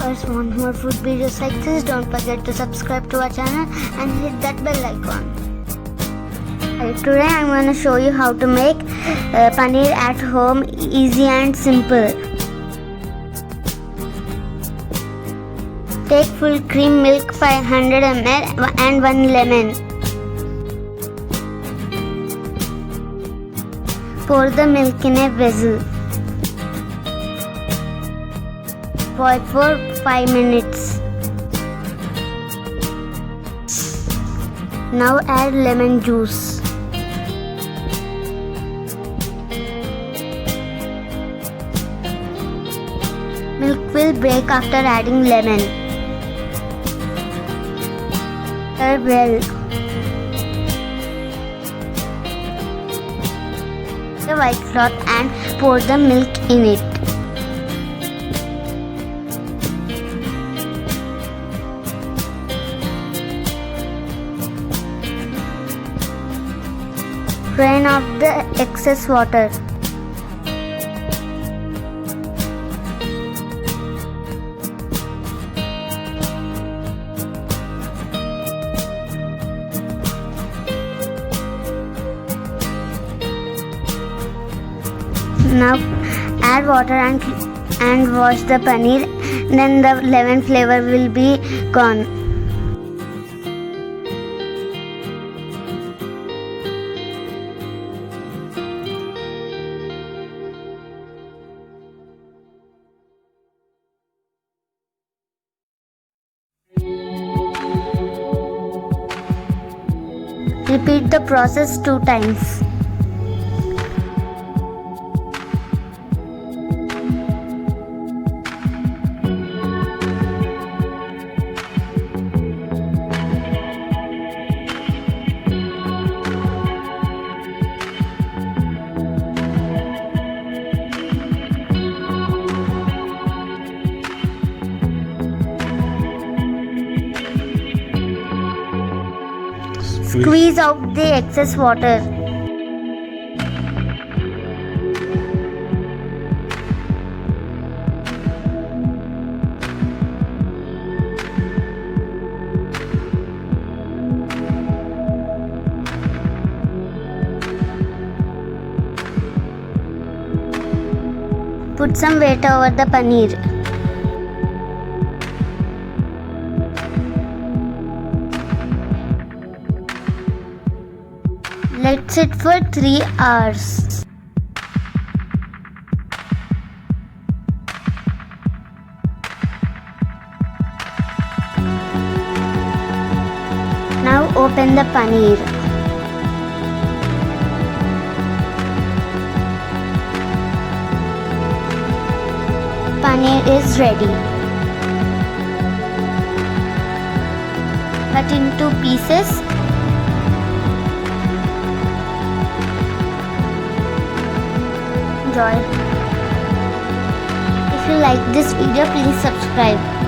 If you want more food videos like this, don't forget to subscribe to our channel and hit that bell icon. Today I'm going to show you how to make paneer at home, easy and simple. Take full cream milk 500 ml and 1 lemon. Pour the milk in a vessel. Boil for 5 minutes. Now add lemon juice. Milk will break after adding lemon. Stir well. The white cloth and pour the milk in it. Drain off the excess water. Now add water and wash the paneer, then the lemon flavor will be gone. Repeat the process 2 times. Squeeze out the excess water. Put some weight over the paneer. Let sit for 3 hours. Now open the paneer. Paneer is ready. Cut into pieces. Enjoy. If you like this video, please subscribe.